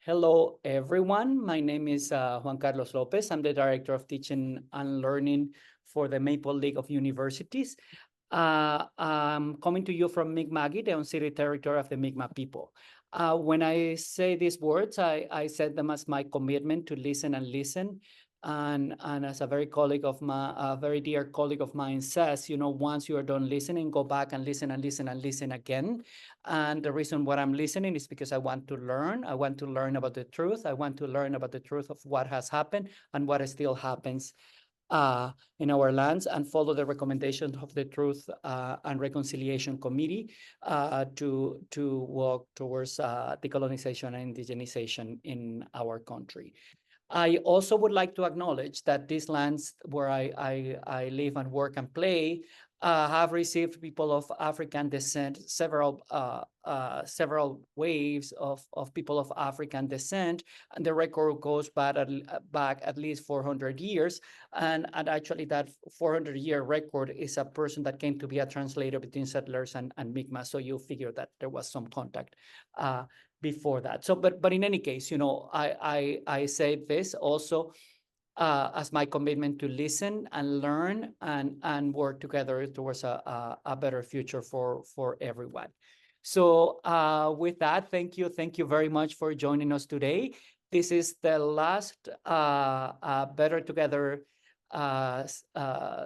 Hello, everyone. My name is Juan Carlos Lopez. I'm the Director of Teaching and Learning for the Maple League of Universities. I'm coming to you from Mi'kma'ki, the unceded territory of the Mi'kmaq people. When I say these words, I set them as my commitment to listen and listen. And as a very dear colleague of mine says, once you are done listening, go back and listen and listen and listen again. And the reason why I'm listening is because I want to learn. I want to learn about the truth. I want to learn about the truth of what has happened and what still happens in our lands, and follow the recommendations of the Truth and Reconciliation Committee to work towards decolonization and indigenization in our country. I also would like to acknowledge that these lands where I live and work and play have received people of African descent, several waves of people of African descent, and the record goes back at least 400 years. And actually that 400-year record is a person that came to be a translator between settlers and Mi'kmaq. So you figure that there was some contact before that. So, but in any case, I say this also as my commitment to listen and learn and work together towards a better future for everyone. So with that, thank you very much for joining us today. This is the last Better Together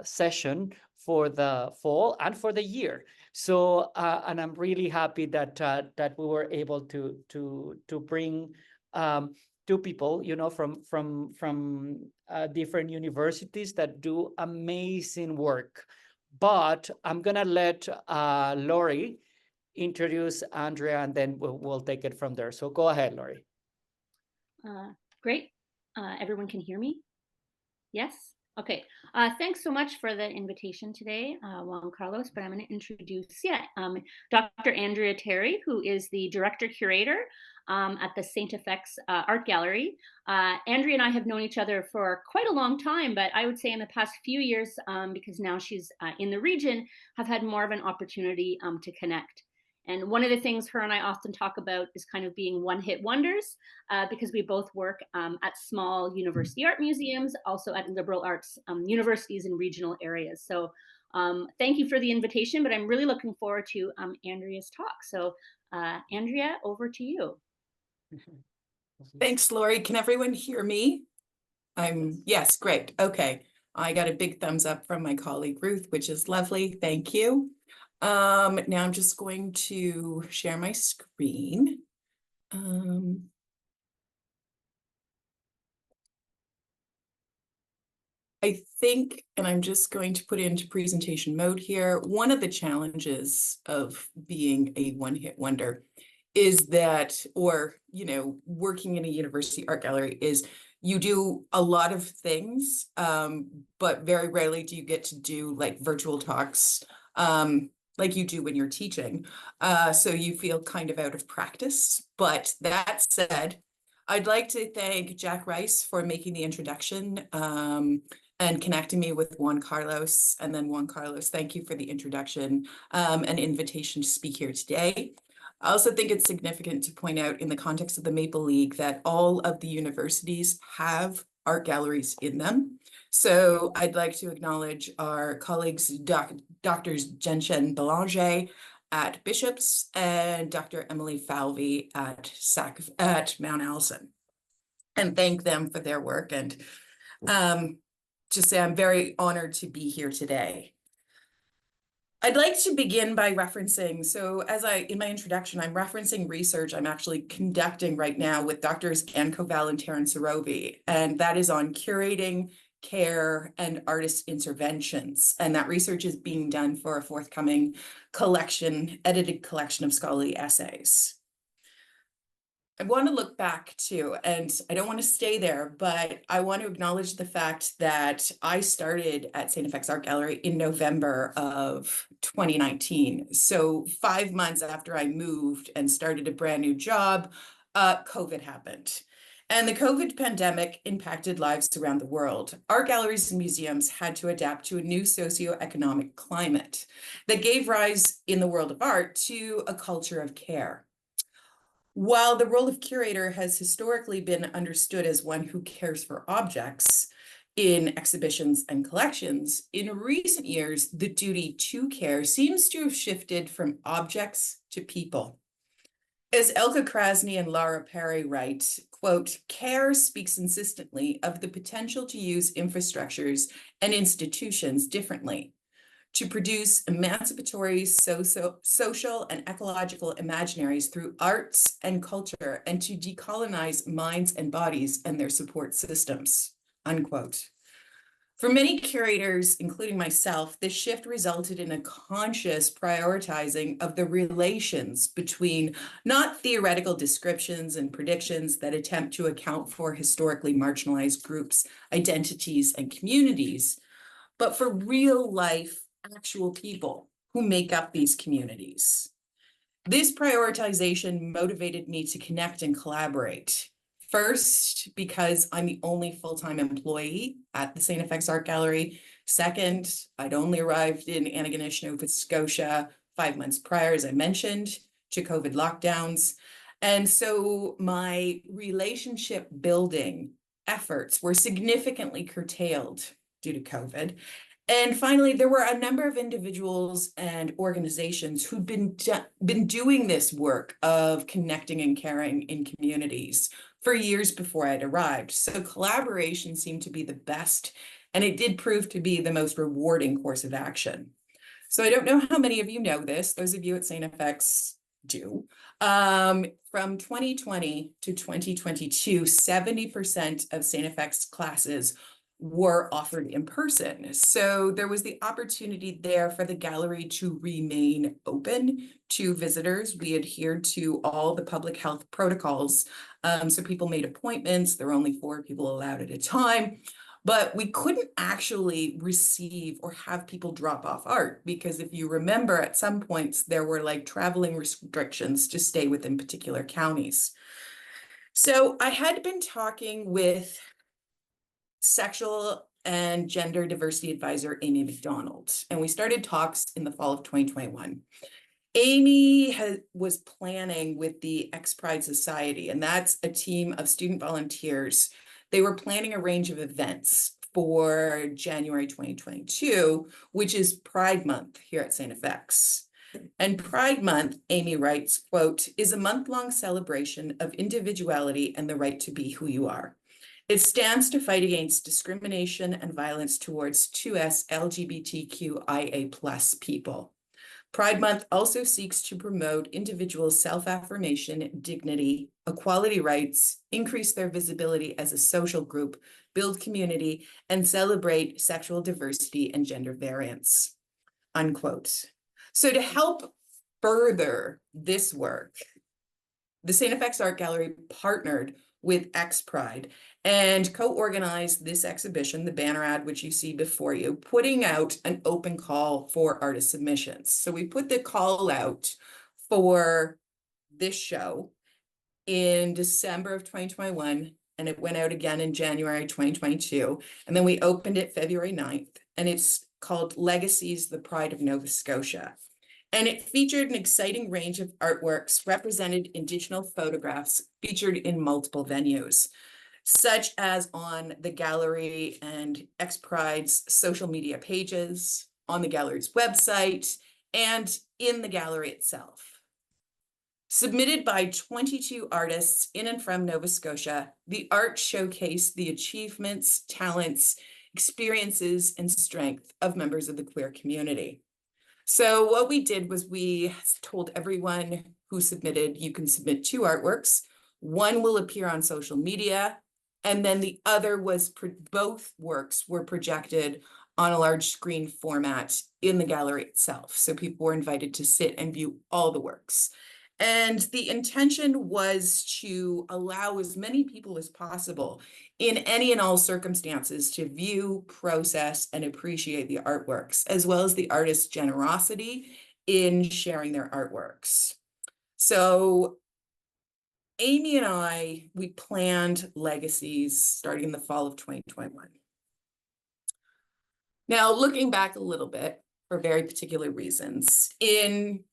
session for the fall and for the year. So and I'm really happy that we were able to bring two people, from different universities that do amazing work. But I'm gonna let Lori introduce Andrea, and then we'll take it from there. So go ahead, Lori. Great. Everyone can hear me? Yes? Okay. Thanks so much for the invitation today, Juan Carlos, but I'm going to introduce Dr. Andrea Terry, who is the Director Curator at the StFX Art Gallery. Andrea and I have known each other for quite a long time, but I would say in the past few years, because now she's in the region, have had more of an opportunity to connect. And one of the things her and I often talk about is kind of being one-hit wonders, because we both work at small university art museums, also at liberal arts universities in regional areas. So thank you for the invitation, but I'm really looking forward to Andrea's talk. So Andrea, over to you. Thanks, Lori. Can everyone hear me? Yes, great. Okay. I got a big thumbs up from my colleague Ruth, which is lovely. Thank you. Now I'm just going to share my screen. I think, and I'm just going to put it into presentation mode here. One of the challenges of being a one-hit wonder is that, working in a university art gallery is you do a lot of things, but very rarely do you get to do like virtual talks like you do when you're teaching. So you feel kind of out of practice. But that said, I'd like to thank Jack Rice for making the introduction and connecting me with Juan Carlos. And then Juan Carlos, thank you for the introduction and invitation to speak here today. I also think it's significant to point out in the context of the Maple League that all of the universities have art galleries in them. So I'd like to acknowledge our colleagues, Doctors Jenchen Belanger at Bishop's and Dr. Emily Falvey at Mount Allison, and thank them for their work, and just say I'm very honored to be here today. I'd like to begin by referencing, so in my introduction, I'm referencing research I'm actually conducting right now with Doctors Ann Koval and Terrence Sarovi, and that is on curating, care, and artist interventions. And that research is being done for a forthcoming edited collection of scholarly essays. I want to look back too, and I don't want to stay there, but I want to acknowledge the fact that I started at StFX Art Gallery in November of 2019. So 5 months after I moved and started a brand new job, COVID happened. And the COVID pandemic impacted lives around the world. Art galleries and museums had to adapt to a new socioeconomic climate that gave rise in the world of art to a culture of care. While the role of curator has historically been understood as one who cares for objects in exhibitions and collections, in recent years, the duty to care seems to have shifted from objects to people. As Elke Krasny and Laura Perry write, quote, care speaks insistently of the potential to use infrastructures and institutions differently, to produce emancipatory social and ecological imaginaries through arts and culture, and to decolonize minds and bodies and their support systems, unquote. For many curators, including myself, this shift resulted in a conscious prioritizing of the relations between not theoretical descriptions and predictions that attempt to account for historically marginalized groups, identities, and communities, but for real life actual people who make up these communities. This prioritization motivated me to connect and collaborate. First, because I'm the only full-time employee at the StFX Art Gallery. Second, I'd only arrived in Antigonish, Nova Scotia 5 months prior, as I mentioned, to COVID lockdowns. And so my relationship building efforts were significantly curtailed due to COVID. And finally, there were a number of individuals and organizations who'd been doing this work of connecting and caring in communities for years before I'd arrived. So collaboration seemed to be the best, and it did prove to be the most rewarding course of action. So I don't know how many of you know this. Those of you at StFX do. From 2020 to 2022, 70% of StFX classes were offered in person. So there was the opportunity there for the gallery to remain open to visitors. We adhered to all the public health protocols. So people made appointments. There were only 4 people allowed at a time. But we couldn't actually receive or have people drop off art because if you remember, at some points, there were like traveling restrictions to stay within particular counties. So I had been talking with sexual and gender diversity advisor, Amy McDonald, and we started talks in the fall of 2021. Amy was planning with the X Pride Society, and that's a team of student volunteers. They were planning a range of events for January 2022, which is Pride Month here at StFX. And Pride Month, Amy writes, quote, is a month-long celebration of individuality and the right to be who you are. It stands to fight against discrimination and violence towards 2S LGBTQIA+ people. Pride Month also seeks to promote individual self-affirmation, dignity, equality rights, increase their visibility as a social group, build community, and celebrate sexual diversity and gender variance, unquote. So to help further this work, the StFX Art Gallery partnered with X Pride and co-organized this exhibition, the banner ad, which you see before you, putting out an open call for artist submissions. So we put the call out for this show in December of 2021, and it went out again in January 2022. And then we opened it February 9th, and it's called Legacies, the Pride of Nova Scotia. And it featured an exciting range of artworks, represented in digital photographs, featured in multiple venues, such as on the gallery and X Pride's social media pages, on the gallery's website, and in the gallery itself. Submitted by 22 artists in and from Nova Scotia, the art showcased the achievements, talents, experiences, and strength of members of the queer community. So what we did was we told everyone who submitted, you can submit 2 artworks. One will appear on social media, and then the other was, both works were projected on a large screen format in the gallery itself. So people were invited to sit and view all the works. And the intention was to allow as many people as possible in any and all circumstances to view, process, and appreciate the artworks, as well as the artist's generosity in sharing their artworks. So Amy and I, we planned Legacies starting in the fall of 2021. Now, looking back a little bit for very particular reasons, in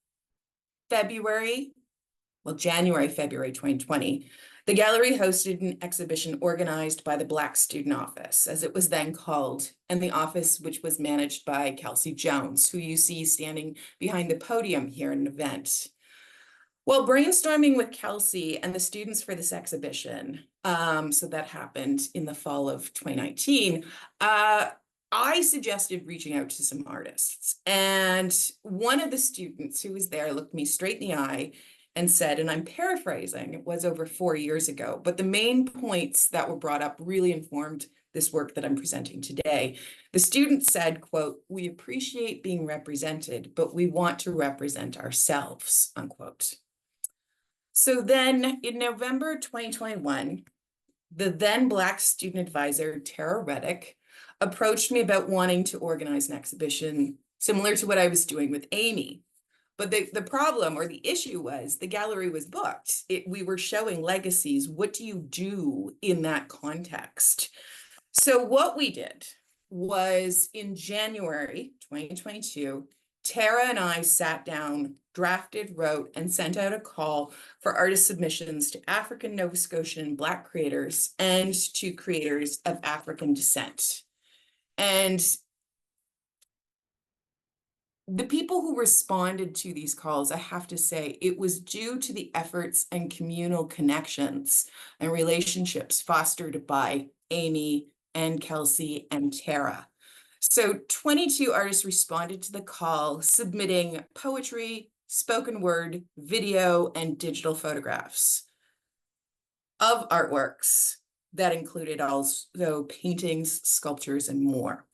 February January, February 2020, the gallery hosted an exhibition organized by the Black Student Office, as it was then called, and the office which was managed by Kelsey Jones, who you see standing behind the podium here in an event. While brainstorming with Kelsey and the students for this exhibition, so that happened in the fall of 2019, I suggested reaching out to some artists. And one of the students who was there looked me straight in the eye and said, and I'm paraphrasing, it was over 4 years ago, but the main points that were brought up really informed this work that I'm presenting today. The student said, quote, "We appreciate being represented, but we want to represent ourselves," unquote. So then in November 2021, the then Black student advisor, Tara Reddick, approached me about wanting to organize an exhibition similar to what I was doing with Amy. But the problem or the issue was the gallery was booked. We were showing legacies. What do you do in that context? So what we did was in January 2022, Tara and I sat down, drafted, wrote, and sent out a call for artist submissions to African, Nova Scotian, and Black creators and to creators of African descent. And the people who responded to these calls, I have to say, it was due to the efforts and communal connections and relationships fostered by Amy and Kelsey and Tara. So 22 artists responded to the call, submitting poetry, spoken word, video, and digital photographs of artworks that included also paintings, sculptures, and more.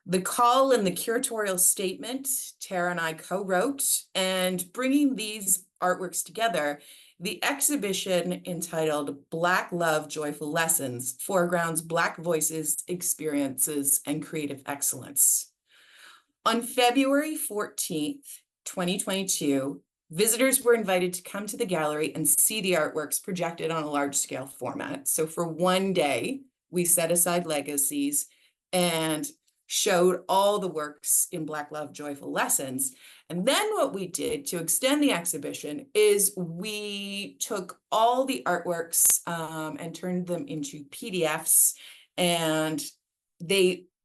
The call and the curatorial statement, Tara and I co-wrote, and bringing these artworks together, the exhibition entitled Black Love, Joyful Lessons foregrounds Black voices, experiences, and creative excellence. On February 14th, 2022, visitors were invited to come to the gallery and see the artworks projected on a large-scale format. So for one day, we set aside legacies and showed all the works in Black Love, Joyful Lessons. And then what we did to extend the exhibition is we took all the artworks and turned them into PDFs, and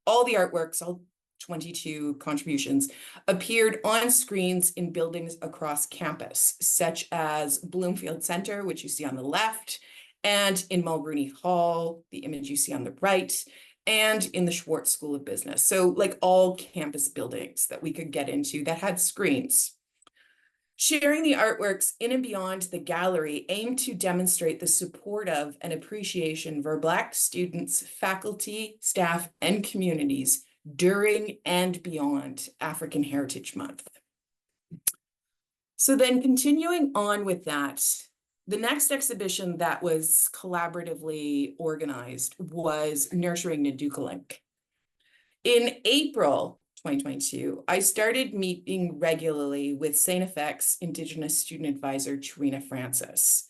all the artworks, all 22 contributions, appeared on screens in buildings across campus, such as Bloomfield Center, which you see on the left, and in Mulrooney Hall, the image you see on the right, and in the Schwartz School of Business. So like all campus buildings that we could get into that had screens. Sharing the artworks in and beyond the gallery aimed to demonstrate the support of and appreciation for Black students, faculty, staff, and communities during and beyond African Heritage Month. So then continuing on with that, the next exhibition that was collaboratively organized was Nurturing Ndukulink. In April 2022, I started meeting regularly with StFX Indigenous Student Advisor, Charina Francis.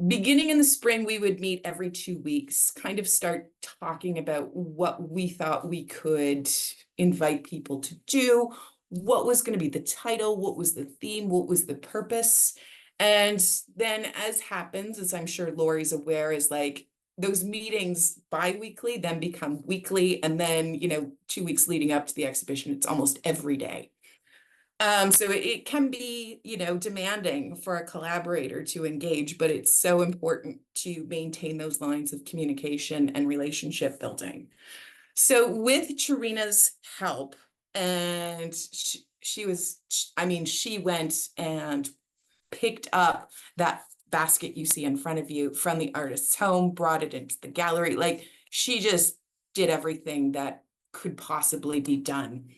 Beginning in the spring, we would meet every 2 weeks, kind of start talking about what we thought we could invite people to do, what was going to be the title, what was the theme, what was the purpose. And then as happens, as I'm sure Lori's aware, is like those meetings bi-weekly then become weekly. And then, 2 weeks leading up to the exhibition, it's almost every day. So it can be, demanding for a collaborator to engage, but it's so important to maintain those lines of communication and relationship building. So with Charina's help, and she went and picked up that basket you see in front of you from the artist's home, brought it into the gallery. Like she just did everything that could possibly be done.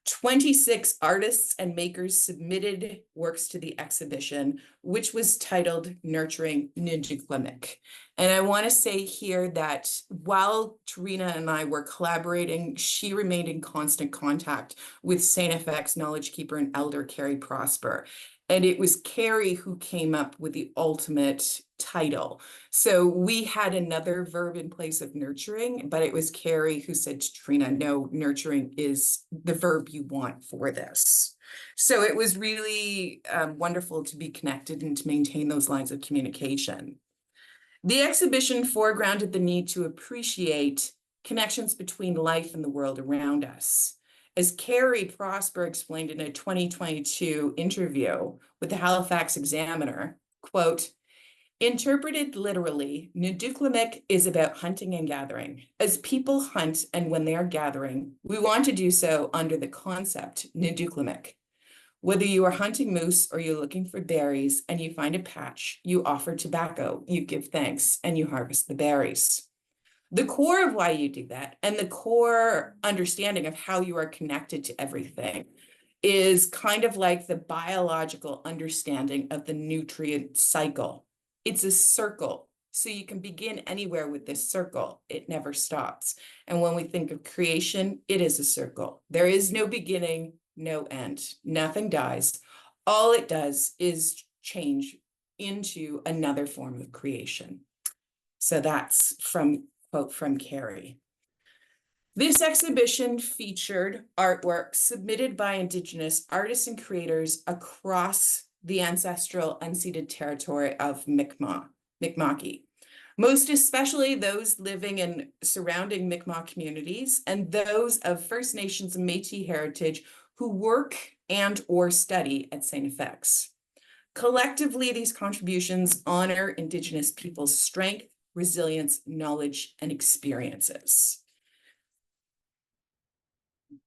26 artists and makers submitted works to the exhibition, which was titled Nurturing Ndukulink. And I want to say here that while Charina and I were collaborating, she remained in constant contact with StFX knowledge keeper and elder Carrie Prosper. And it was Carrie who came up with the ultimate title. So we had another verb in place of nurturing, but it was Carrie who said to Charina, no, nurturing is the verb you want for this. So it was really wonderful to be connected and to maintain those lines of communication. The exhibition foregrounded the need to appreciate connections between life and the world around us. As Carrie Prosper explained in a 2022 interview with the Halifax Examiner, quote, interpreted literally, Nduklumik is about hunting and gathering. As people hunt and when they are gathering, we want to do so under the concept Nduklumik. Whether you are hunting moose or you're looking for berries and you find a patch, you offer tobacco, you give thanks, and you harvest the berries. The core of why you do that and the core understanding of how you are connected to everything is kind of like the biological understanding of the nutrient cycle. It's a circle. So you can begin anywhere with this circle. It never stops. And when we think of creation, it is a circle. There is no beginning, no end. Nothing dies. All it does is change into another form of creation. So that's from quote from Carrie. This exhibition featured artwork submitted by Indigenous artists and creators across the ancestral unceded territory of Mi'kma'ki, most especially those living in surrounding Mi'kmaq communities and those of First Nations and Métis heritage who work and or study at StFX. Collectively, these contributions honor Indigenous people's strength, resilience, knowledge, and experiences.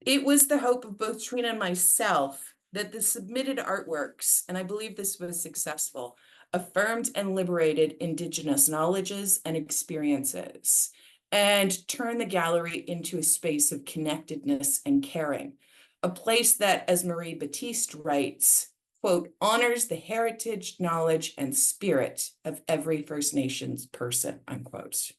It was the hope of both Trina and myself that the submitted artworks, and I believe this was successful, affirmed and liberated Indigenous knowledges and experiences, and turned the gallery into a space of connectedness and caring, a place that, as Marie Batiste writes, quote, honors the heritage, knowledge, and spirit of every First Nations person, unquote.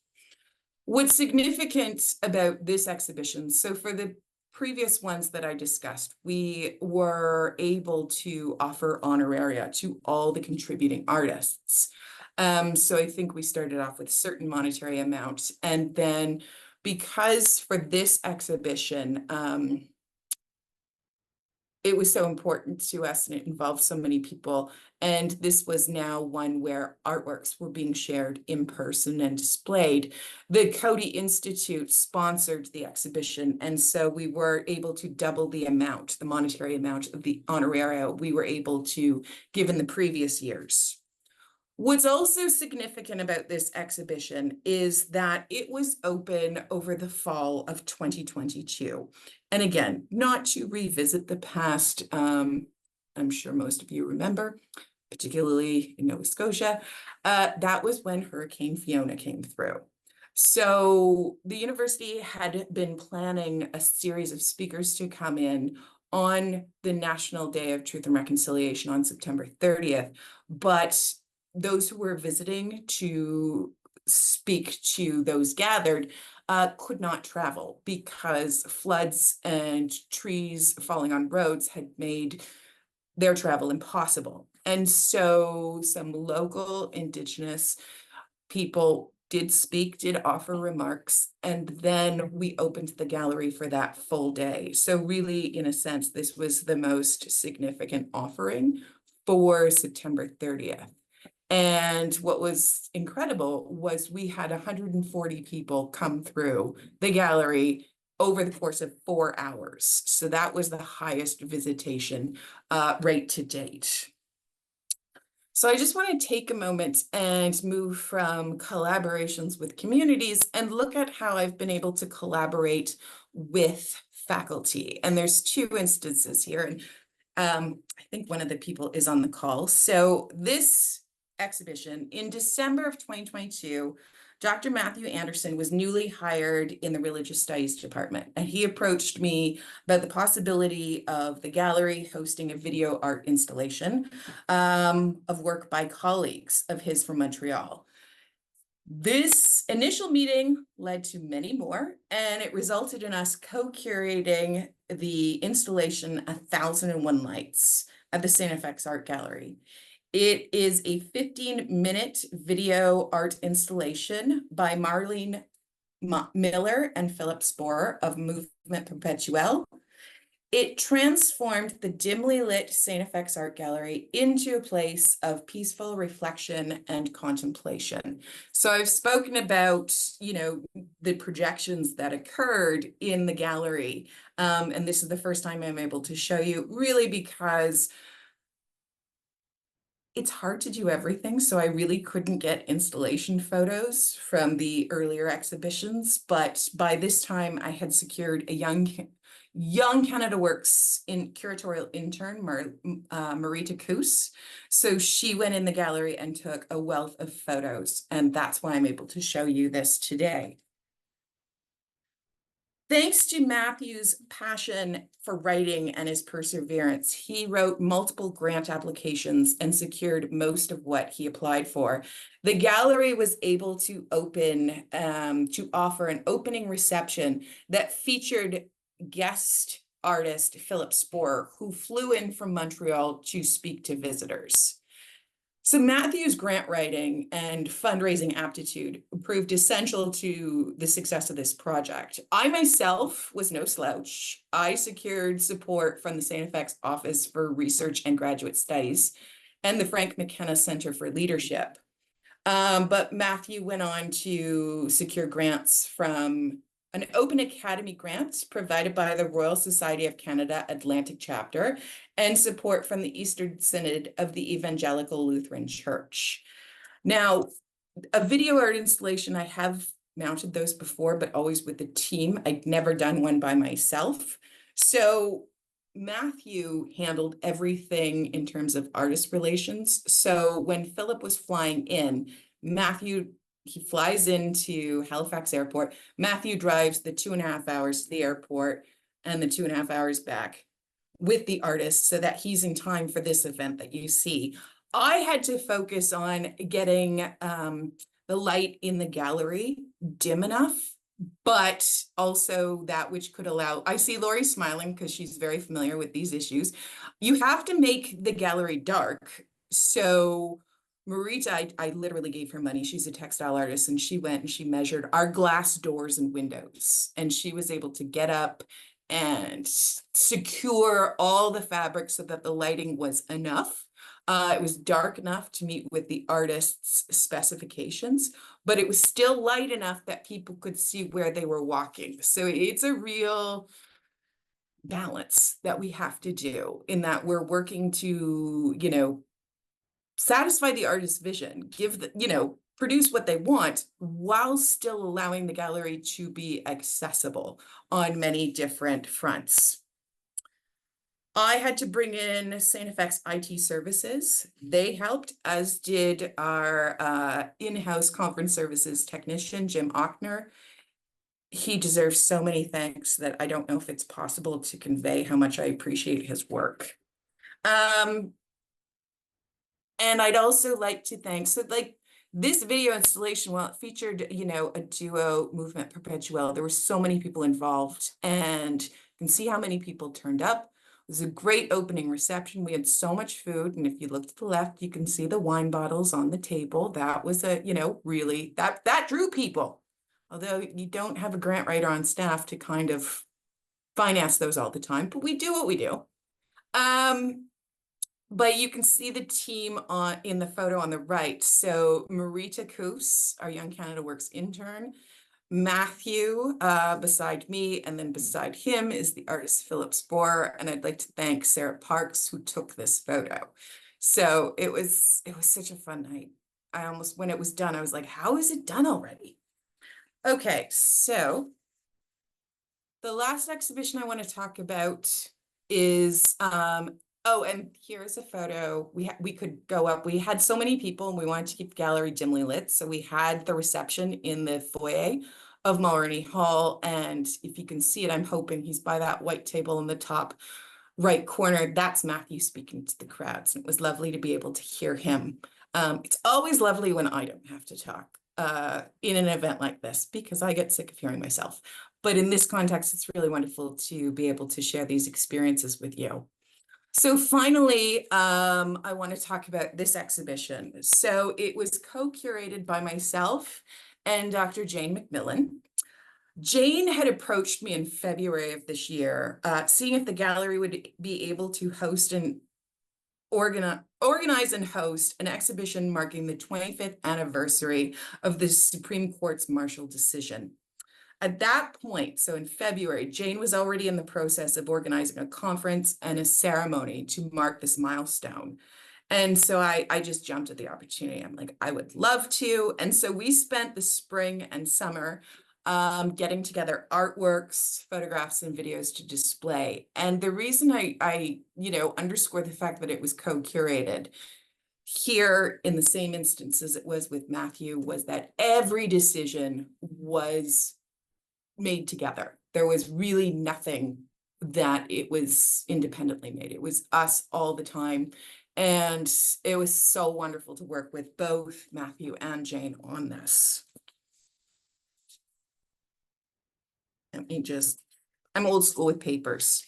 What's significant about this exhibition, so for the previous ones that I discussed, we were able to offer honoraria to all the contributing artists. So I think we started off with a certain monetary amount. And then because for this exhibition, it was so important to us and it involved so many people. And this was now one where artworks were being shared in person and displayed. The Coady Institute sponsored the exhibition. And so we were able to double the amount, the monetary amount of the honoraria we were able to give in the previous years. What's also significant about this exhibition is that it was open over the fall of 2022. And again, not to revisit the past, I'm sure most of you remember, particularly in Nova Scotia, that was when Hurricane Fiona came through. So the university had been planning a series of speakers to come in on the National Day of Truth and Reconciliation on September 30th, but those who were visiting to speak to those gathered could not travel because floods and trees falling on roads had made their travel impossible. And so some local Indigenous people did speak, did offer remarks, and then we opened the gallery for that full day. So really, in a sense, this was the most significant offering for September 30th. And what was incredible was we had 140 people come through the gallery over the course of 4 hours. So that was the highest visitation rate to date. So I just want to take a moment and move from collaborations with communities and look at how I've been able to collaborate with faculty. And there's two instances here. And I think one of the people is on the call. So this exhibition in December of 2022, Dr. Matthew Anderson was newly hired in the Religious Studies department, and he approached me about the possibility of the gallery hosting a video art installation of work by colleagues of his from Montreal. This initial meeting led to many more, and it resulted in us co-curating the installation 1001 Lights at the StFX Art Gallery. It is a 15-minute video art installation by Marlene Miller and Philip Sporer of Movement Perpetuel. It transformed the dimly lit StFX Art Gallery into a place of peaceful reflection and contemplation. So I've spoken about, the projections that occurred in the gallery. And this is the first time I'm able to show you, really because it's hard to do everything, so I really couldn't get installation photos from the earlier exhibitions, but by this time I had secured a young Canada Works curatorial intern, Marita Koos. So she went in the gallery and took a wealth of photos, and that's why I'm able to show you this today. Thanks to Matthew's passion for writing and his perseverance, he wrote multiple grant applications and secured most of what he applied for. The gallery was able to offer an opening reception that featured guest artist Philip Sporer, who flew in from Montreal to speak to visitors. So Matthew's grant writing and fundraising aptitude proved essential to the success of this project. I myself was no slouch. I secured support from the StFX Office for Research and Graduate Studies and the Frank McKenna Center for Leadership. But Matthew went on to secure grants from an Open Academy grant provided by the Royal Society of Canada Atlantic Chapter and support from the Eastern Synod of the Evangelical Lutheran Church. Now, a video art installation, I have mounted those before, but always with the team. I'd never done one by myself. So Matthew handled everything in terms of artist relations. So when Philip was flying in, he flies into Halifax Airport. Matthew drives the 2.5 hours to the airport and the 2.5 hours back with the artist so that he's in time for this event that you see. I had to focus on getting the light in the gallery dim enough, but also that which could allow, I see Lori smiling because she's very familiar with these issues. You have to make the gallery dark. So Marita, I literally gave her money. She's a textile artist, and she went and she measured our glass doors and windows, and she was able to get up and secure all the fabric so that the lighting was enough. It was dark enough to meet with the artist's specifications, but it was still light enough that people could see where they were walking. So it's a real balance that we have to do in that we're working to, satisfy the artist's vision, produce what they want while still allowing the gallery to be accessible on many different fronts. I had to bring in StFX IT services. They helped, as did our in-house conference services technician, Jim Ochner. He deserves so many thanks that I don't know if it's possible to convey how much I appreciate his work. And I'd also like to thank, this video installation, while it featured, a duo movement perpetuel, there were so many people involved, and you can see how many people turned up. It was a great opening reception. We had so much food, and if you look to the left, you can see the wine bottles on the table. That was really, that drew people. Although you don't have a grant writer on staff to kind of finance those all the time, but we do what we do. But you can see the team in the photo on the right. So Marita Koos, our Young Canada Works intern, Matthew beside me, and then beside him is the artist Philip Sporer. And I'd like to thank Sarah Parks, who took this photo. So it was such a fun night. When it was done, I was like, how is it done already? Okay, so the last exhibition I want to talk about is oh, and here's a photo. We could go up. We had so many people, and we wanted to keep the gallery dimly lit. So we had the reception in the foyer of Mulroney Hall. And if you can see it, I'm hoping he's by that white table in the top right corner. That's Matthew speaking to the crowds. And it was lovely to be able to hear him. It's always lovely when I don't have to talk in an event like this, because I get sick of hearing myself. But in this context, it's really wonderful to be able to share these experiences with you. So finally, I want to talk about this exhibition. So it was co-curated by myself and Dr. Jane McMillan. Jane had approached me in February of this year, seeing if the gallery would be able to host and organize and host an exhibition marking the 25th anniversary of the Supreme Court's Marshall decision. At that point, so in February, Jane was already in the process of organizing a conference and a ceremony to mark this milestone. And so I just jumped at the opportunity. I'm like, I would love to. And so we spent the spring and summer getting together artworks, photographs, and videos to display. And the reason I underscore the fact that it was co-curated here in the same instance as it was with Matthew was that every decision was made together. There was really nothing that it was independently made. It was us all the time. And it was so wonderful to work with both Matthew and Jane on this. I'm old school with papers.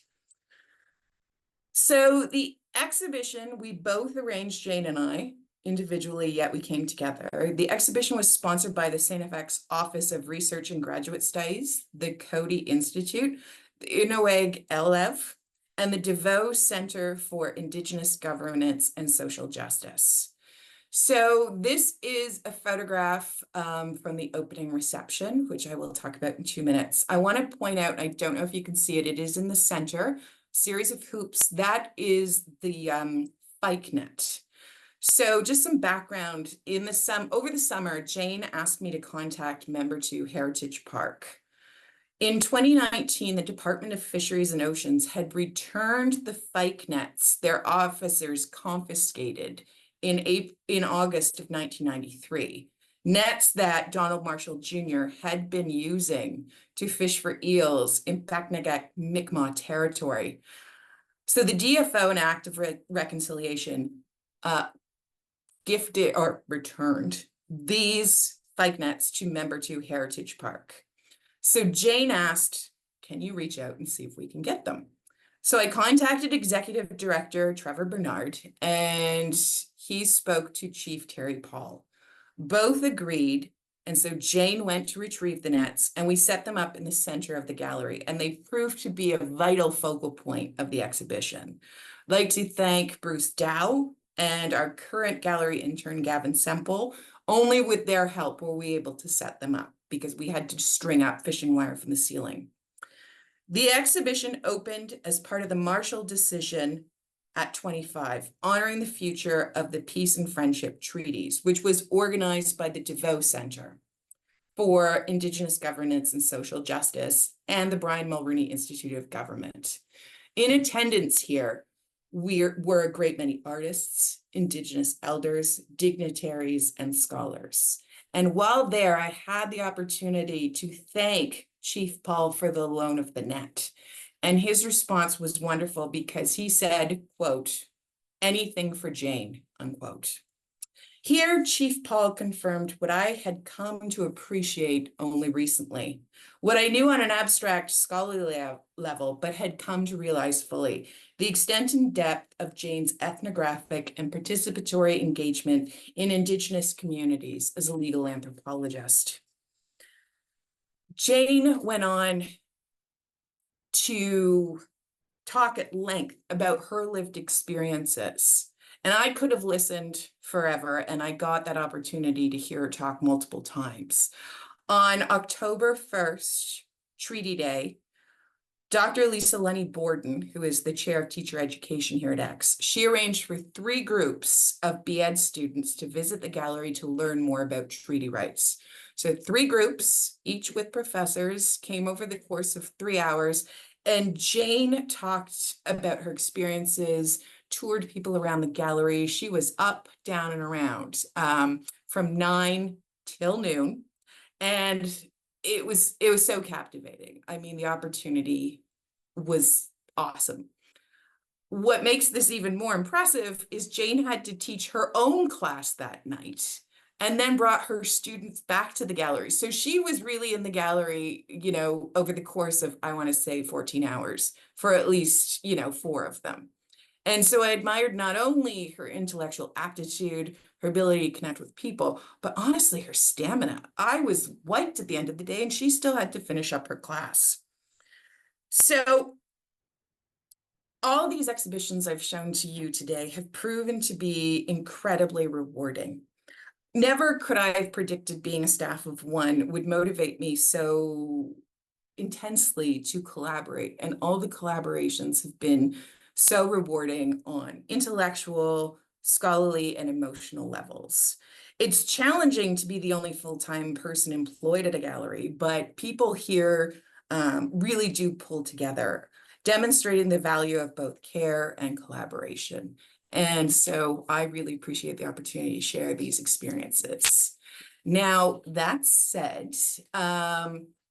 So the exhibition, we both arranged, Jane and I, individually, yet we came together. The exhibition was sponsored by the StFX Office of Research and Graduate Studies, the Cody Institute, the Inouye LF, and the DeVoe Center for Indigenous Governance and Social Justice. So this is a photograph from the opening reception, which I will talk about in 2 minutes. I want to point out, I don't know if you can see it, it is in the center, series of hoops. That is the bike net. So just some background, over the summer, Jane asked me to contact Member 2 Heritage Park. In 2019, the Department of Fisheries and Oceans had returned the bike nets their officers confiscated in August of 1993, nets that Donald Marshall Jr. had been using to fish for eels in Paknagak Mi'kmaq territory. So the DFO, an act of reconciliation, gifted or returned these bike nets to Member 2 Heritage Park. So Jane asked, can you reach out and see if we can get them? So I contacted Executive Director Trevor Bernard, and he spoke to Chief Terry Paul. Both agreed, and so Jane went to retrieve the nets, and we set them up in the center of the gallery, and they proved to be a vital focal point of the exhibition. I'd like to thank Bruce Dow and our current gallery intern, Gavin Semple. Only with their help were we able to set them up because we had to string up fishing wire from the ceiling. The exhibition opened as part of the Marshall decision at 25, honoring the future of the Peace and Friendship Treaties, which was organized by the DeVoe Center for Indigenous Governance and Social Justice and the Brian Mulroney Institute of Government. In attendance here were a great many artists, Indigenous elders, dignitaries, and scholars. And while there, I had the opportunity to thank Chief Paul for the loan of the net. And his response was wonderful because he said, quote, anything for Jane, unquote. Here, Chief Paul confirmed what I had come to appreciate only recently, what I knew on an abstract scholarly level, but had come to realize fully, the extent and depth of Jane's ethnographic and participatory engagement in Indigenous communities as a legal anthropologist. Jane went on to talk at length about her lived experiences. And I could have listened forever, and I got that opportunity to hear her talk multiple times. On October 1st, Treaty Day, Dr. Lisa Lenny Borden, who is the chair of teacher education here at X, she arranged for 3 groups of BEd students to visit the gallery to learn more about treaty rights. So 3 groups, each with professors, came over the course of 3 hours, and Jane talked about her experiences, toured people around the gallery. She was up, down, and around from 9 till noon. And it was so captivating. I mean, the opportunity was awesome. What makes this even more impressive is Jane had to teach her own class that night and then brought her students back to the gallery. So she was really in the gallery, over the course of, I want to say 14 hours for at least, 4 of them. And so I admired not only her intellectual aptitude, her ability to connect with people, but honestly, her stamina. I was wiped at the end of the day, and she still had to finish up her class. So all these exhibitions I've shown to you today have proven to be incredibly rewarding. Never could I have predicted being a staff of one would motivate me so intensely to collaborate. And all the collaborations have been so rewarding on intellectual, scholarly, and emotional levels. It's challenging to be the only full-time person employed at a gallery, but people here really do pull together, demonstrating the value of both care and collaboration. And so I really appreciate the opportunity to share these experiences. Now, that said,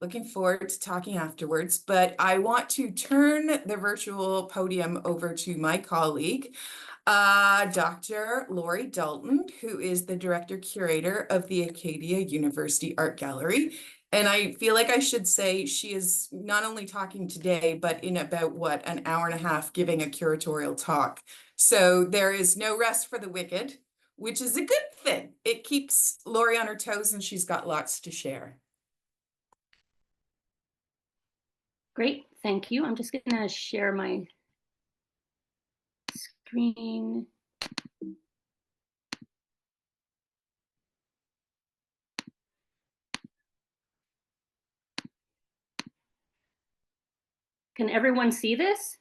looking forward to talking afterwards, but I want to turn the virtual podium over to my colleague, Dr. Lori Dalton, who is the director curator of the Acadia University Art Gallery. And I feel like I should say she is not only talking today, but in about, what, an hour and a half giving a curatorial talk. So there is no rest for the wicked, which is a good thing. It keeps Lori on her toes, and she's got lots to share. Great, thank you. I'm just going to share my screen. Can everyone see this?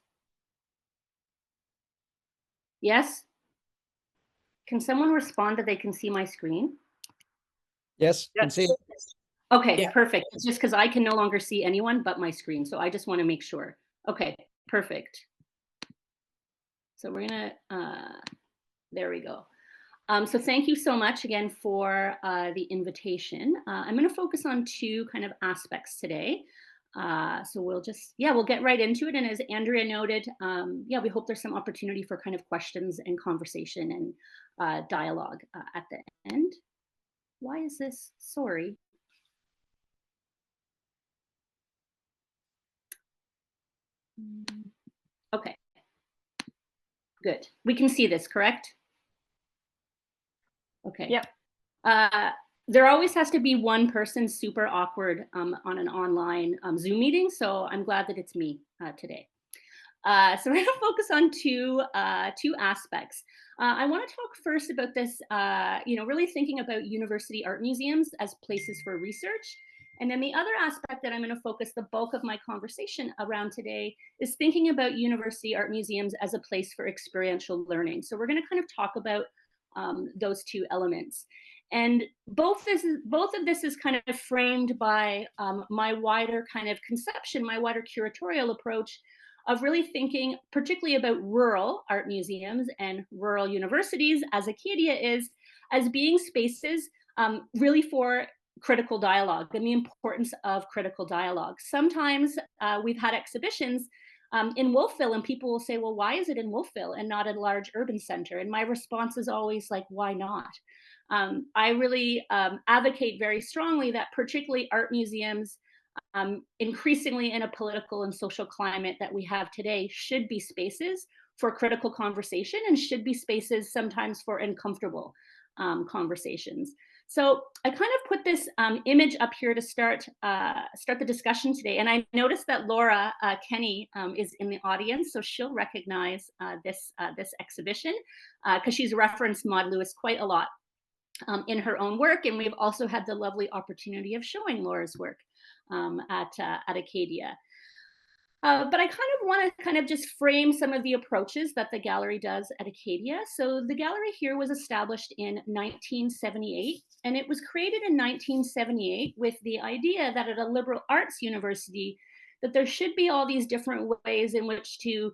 Yes? Can someone respond that they can see my screen? Yes, can see it. Okay, Yeah. perfect. It's just because I can no longer see anyone but my screen. So I just want to make sure. Okay, perfect. So we're gonna, there we go. So thank you so much again for the invitation. I'm gonna focus on two kind of aspects today. So we'll just, we'll get right into it. And as Andrea noted, we hope there's some opportunity for kind of questions and conversation and dialogue at the end. Why is this, sorry. Okay, good. We can see this, correct? Okay. Yep. There always has to be one person super awkward on an online Zoom meeting, so I'm glad that it's me today. So we're going to focus on two aspects. I want to talk first about this, really thinking about university art museums as places for research. And then the other aspect that I'm going to focus the bulk of my conversation around today is thinking about university art museums as a place for experiential learning. So we're going to kind of talk about those two elements. And both of this is kind of framed by my wider kind of conception, my wider curatorial approach of really thinking particularly about rural art museums and rural universities, as Acadia is, as being spaces really for critical dialogue and the importance of critical dialogue. Sometimes we've had exhibitions in Wolfville, and people will say, well, why is it in Wolfville and not a large urban center? And my response is always like, why not? I really advocate very strongly that particularly art museums, increasingly in a political and social climate that we have today, should be spaces for critical conversation and should be spaces sometimes for uncomfortable conversations. So I kind of put this image up here to start the discussion today. And I noticed that Laura Kenny is in the audience, so she'll recognize this exhibition because she's referenced Maud Lewis quite a lot in her own work. And we've also had the lovely opportunity of showing Laura's work at Acadia. But I kind of want to just frame some of the approaches that the gallery does at Acadia. So the gallery here was established in 1978, and it was created in 1978 with the idea that at a liberal arts university, that there should be all these different ways in which to,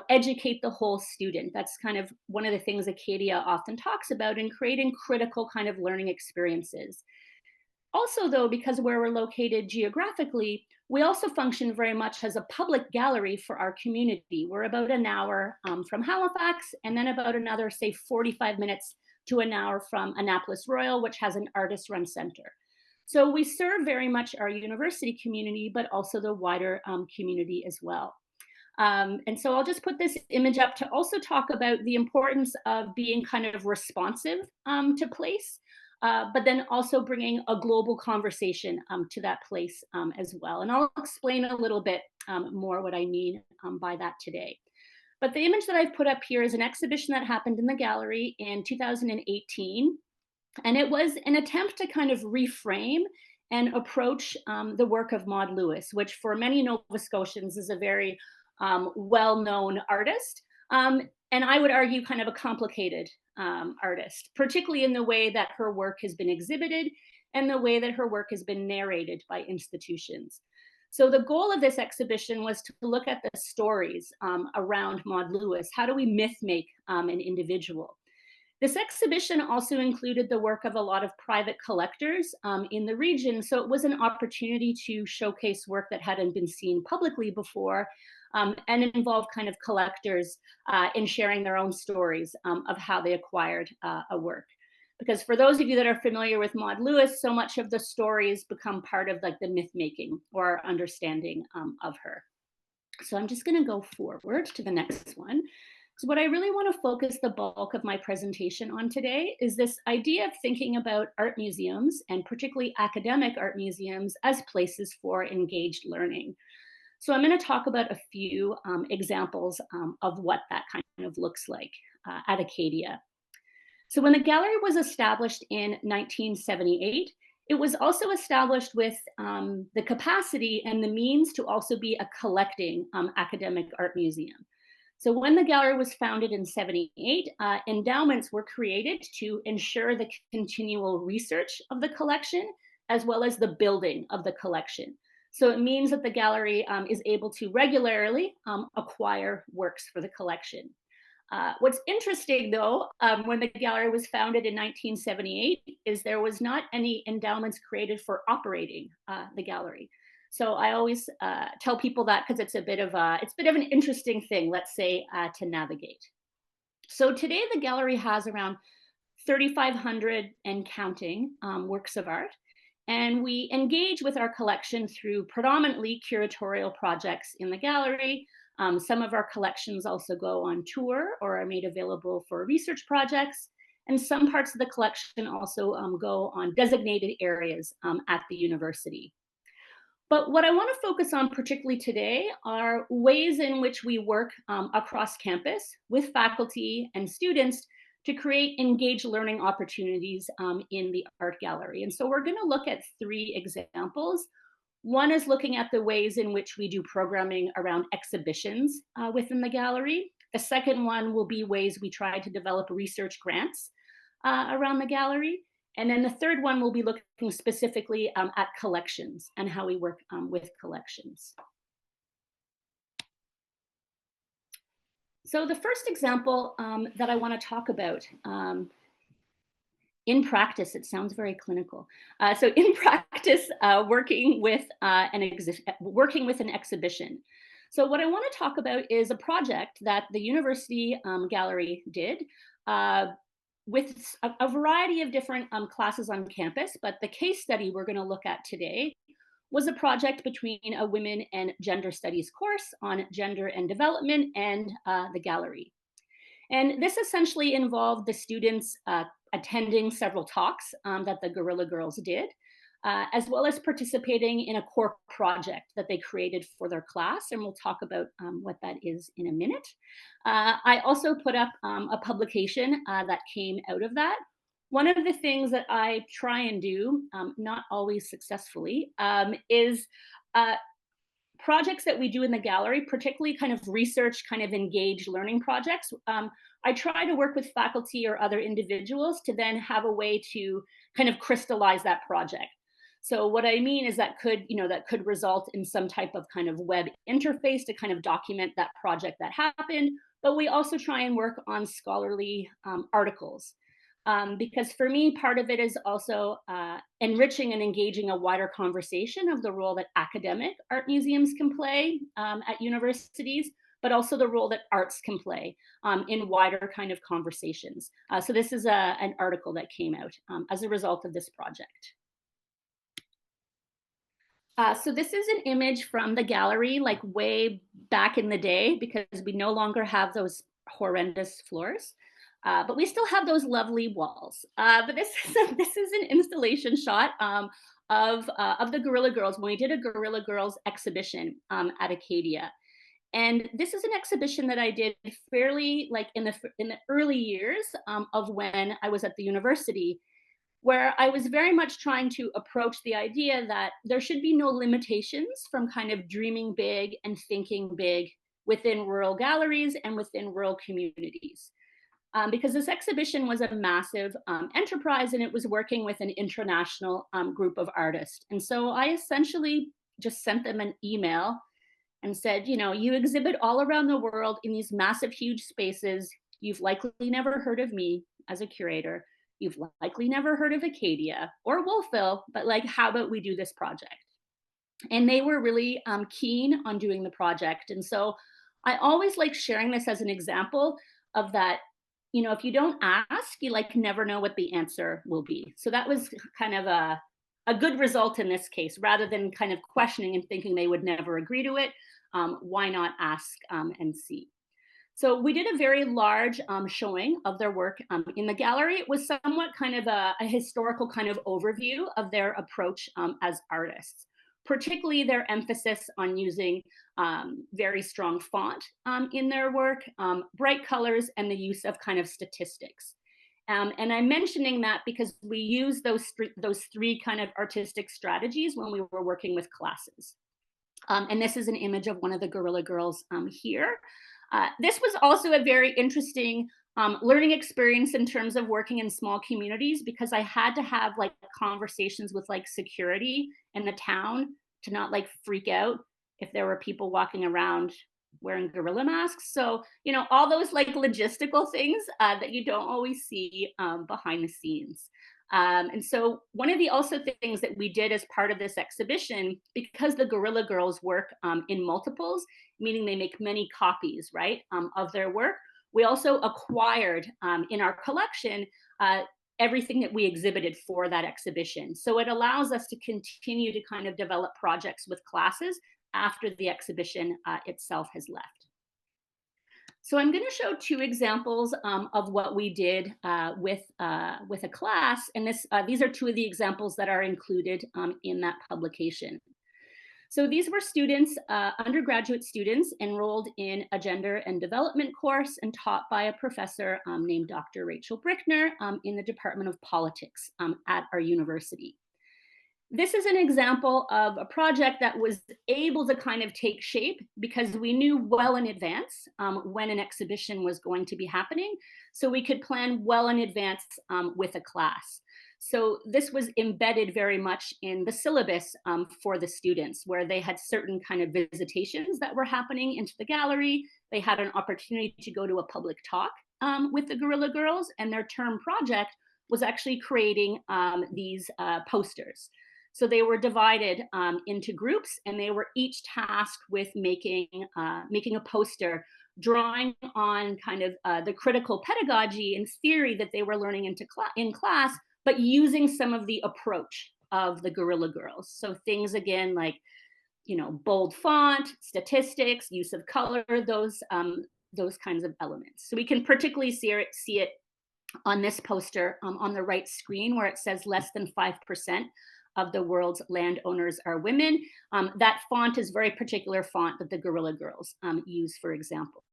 educate the whole student. That's kind of one of the things Acadia often talks about in creating critical kind of learning experiences. Also, though, because where we're located geographically, we also function very much as a public gallery for our community. We're about an hour from Halifax, and then about another, say, 45 minutes to an hour from Annapolis Royal, which has an artist-run center. So we serve very much our university community, but also the wider community as well. And so I'll just put this image up to also talk about the importance of being kind of responsive to place, but then also bringing a global conversation to that place as well. And I'll explain a little bit more what I mean by that today. But the image that I've put up here is an exhibition that happened in the gallery in 2018. And it was an attempt to kind of reframe and approach the work of Maud Lewis, which for many Nova Scotians is a very well-known artist. And I would argue kind of a complicated artist, particularly in the way that her work has been exhibited and the way that her work has been narrated by institutions. So the goal of this exhibition was to look at the stories around Maud Lewis. How do we myth make an individual? This exhibition also included the work of a lot of private collectors in the region. So it was an opportunity to showcase work that hadn't been seen publicly before, and it involved kind of collectors in sharing their own stories of how they acquired a work. Because for those of you that are familiar with Maud Lewis, so much of the stories become part of like the myth making or understanding of her. So I'm just going to go forward to the next one. So what I really want to focus the bulk of my presentation on today is this idea of thinking about art museums, and particularly academic art museums, as places for engaged learning. So I'm going to talk about a few examples of what that kind of looks like at Acadia. So when the gallery was established in 1978, it was also established with the capacity and the means to also be a collecting academic art museum. So when the gallery was founded in 78, endowments were created to ensure the continual research of the collection, as well as the building of the collection. So it means that the gallery is able to regularly acquire works for the collection. What's interesting, though, when the gallery was founded in 1978, is there was not any endowments created for operating the gallery. So I always tell people that because it's a bit of an interesting thing, let's say, to navigate. So today the gallery has around 3,500 and counting works of art. And we engage with our collection through predominantly curatorial projects in the gallery. Some of our collections also go on tour or are made available for research projects. And some parts of the collection also go on designated areas at the university. But what I want to focus on particularly today are ways in which we work across campus with faculty and students to create engaged learning opportunities in the art gallery. And so we're going to look at 3 examples. One is looking at the ways in which we do programming around exhibitions within the gallery. The second one will be ways we try to develop research grants around the gallery. And then the third one will be looking specifically at collections and how we work with collections. So the first example that I want to talk about, in practice, it sounds very clinical. So in practice, working with an exhibition. So what I want to talk about is a project that the university gallery did with a variety of different classes on campus, but the case study we're going to look at today was a project between a women and gender studies course on gender and development and the gallery. And this essentially involved the students attending several talks that the Guerrilla Girls did, as well as participating in a core project that they created for their class. And we'll talk about what that is in a minute. I also put up a publication that came out of that. One of the things that I try and do, not always successfully, is projects that we do in the gallery, particularly kind of research, kind of engaged learning projects. I try to work with faculty or other individuals to then have a way to kind of crystallize that project. So what I mean is that could result in some type of kind of web interface to kind of document that project that happened. But we also try and work on scholarly articles. Because for me, part of it is also enriching and engaging a wider conversation of the role that academic art museums can play at universities, but also the role that arts can play in wider kind of conversations. So this is an article that came out as a result of this project. So this is an image from the gallery, like way back in the day, because we no longer have those horrendous floors, but we still have those lovely walls. But this is an installation shot of the Guerrilla Girls when we did a Guerrilla Girls exhibition at Acadia. And this is an exhibition that I did fairly like in the early years of when I was at the university, where I was very much trying to approach the idea that there should be no limitations from kind of dreaming big and thinking big within rural galleries and within rural communities. Because this exhibition was a massive enterprise and it was working with an international group of artists. And so I essentially just sent them an email and said, you know, you exhibit all around the world in these massive, huge spaces. You've likely never heard of me as a curator. You've likely never heard of Acadia or Wolfville, but like, how about we do this project? And they were really keen on doing the project. And so I always like sharing this as an example of that, you know, if you don't ask, you like never know what the answer will be. So that was kind of a good result in this case, rather than kind of questioning and thinking they would never agree to it. Why not ask and see? So we did a very large showing of their work in the gallery. It was somewhat kind of a historical kind of overview of their approach as artists, particularly their emphasis on using very strong font in their work, bright colors, and the use of kind of statistics. And I'm mentioning that because we use those three kind of artistic strategies when we were working with classes. And this is an image of one of the Guerrilla Girls here. This was also a very interesting learning experience in terms of working in small communities, because I had to have like conversations with like security in the town to not like freak out if there were people walking around wearing gorilla masks. So, you know, all those like logistical things that you don't always see behind the scenes. And so one of the also things that we did as part of this exhibition, because the Guerrilla Girls work in multiples, meaning they make many copies, right, of their work, we also acquired in our collection everything that we exhibited for that exhibition. So it allows us to continue to kind of develop projects with classes after the exhibition itself has left. So I'm going to show two examples of what we did with a class, and these are two of the examples that are included in that publication. So these were students, undergraduate students, enrolled in a gender and development course and taught by a professor named Dr. Rachel Brickner in the Department of Politics at our university. This is an example of a project that was able to kind of take shape because we knew well in advance when an exhibition was going to be happening, so we could plan well in advance with a class. So this was embedded very much in the syllabus for the students, where they had certain kind of visitations that were happening into the gallery. They had an opportunity to go to a public talk with the Guerrilla Girls, and their term project was actually creating these posters. So they were divided into groups, and they were each tasked with making a poster, drawing on kind of the critical pedagogy and theory that they were learning in class, but using some of the approach of the Guerrilla Girls. So things again like, you know, bold font, statistics, use of color, those kinds of elements. So we can particularly see it on this poster on the right screen, where it says less than 5% of the world's landowners are women. That font is very particular font that the Guerrilla Girls use, for example.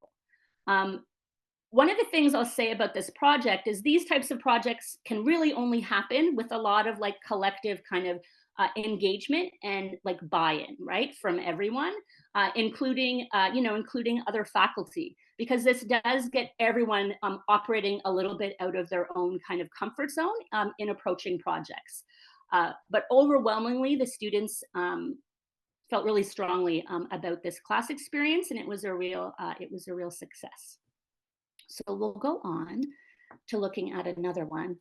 One of the things I'll say about this project is these types of projects can really only happen with a lot of like collective kind of engagement and like buy-in, right, from everyone, including other faculty, because this does get everyone operating a little bit out of their own kind of comfort zone in approaching projects. But overwhelmingly, the students felt really strongly about this class experience, and it was a real success. So we'll go on to looking at another one.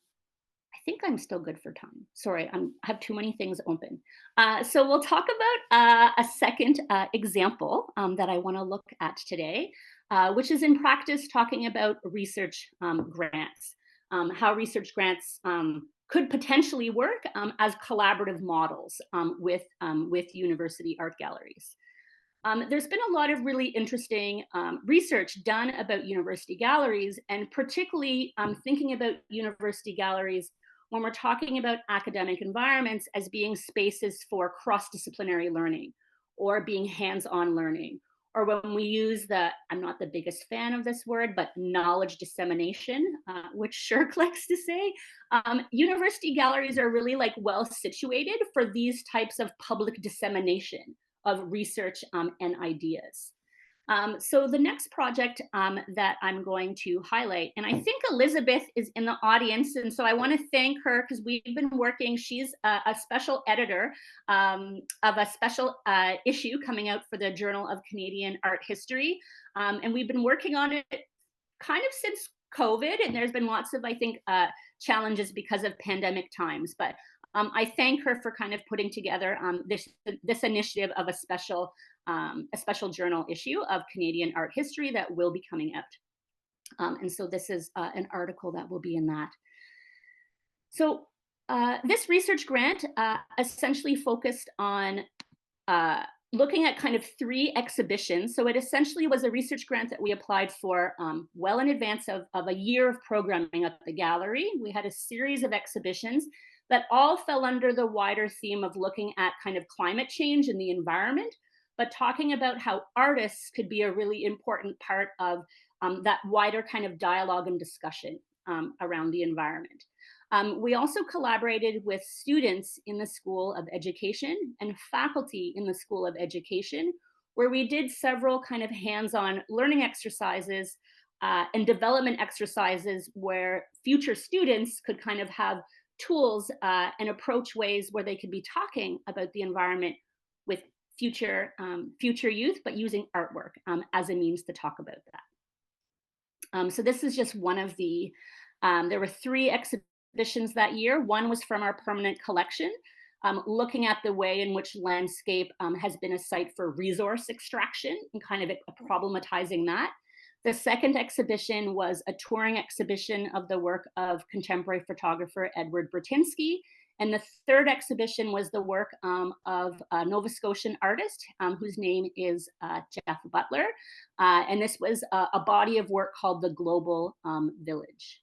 I think I'm still good for time. Sorry, I have too many things open. So we'll talk about a second example that I want to look at today, which is in practice talking about research grants. how research grants could potentially work as collaborative models with university art galleries. There's been a lot of really interesting research done about university galleries, and particularly thinking about university galleries when we're talking about academic environments as being spaces for cross-disciplinary learning or being hands-on learning, or when we use I'm not the biggest fan of this word, but knowledge dissemination, which Shirk likes to say. University galleries are really like well situated for these types of public dissemination of research and ideas. So the next project that I'm going to highlight, and I think Elizabeth is in the audience, and so I want to thank her because we've been working, she's a special editor of a special issue coming out for the Journal of Canadian Art History, and we've been working on it kind of since COVID, and there's been lots of, I think, challenges because of pandemic times, but I thank her for kind of putting together this initiative of a special journal issue of Canadian art history that will be coming out. And so this is an article that will be in that. So this research grant essentially focused on looking at kind of 3 exhibitions. So it essentially was a research grant that we applied for well in advance of a year of programming at the gallery. We had a series of exhibitions that all fell under the wider theme of looking at kind of climate change and the environment, but talking about how artists could be a really important part of that wider kind of dialogue and discussion around the environment. We also collaborated with students in the School of Education and faculty in the School of Education, where we did several kind of hands-on learning exercises and development exercises where future students could kind of have tools and approach ways where they could be talking about the environment with future youth, but using artwork as a means to talk about that. So this is just one of the, there were 3 exhibitions that year. One was from our permanent collection, looking at the way in which landscape has been a site for resource extraction and kind of problematizing that. The second exhibition was a touring exhibition of the work of contemporary photographer Edward Bratinsky. And the third exhibition was the work of a Nova Scotian artist whose name is Jeff Butler. And this was a body of work called The Global Village.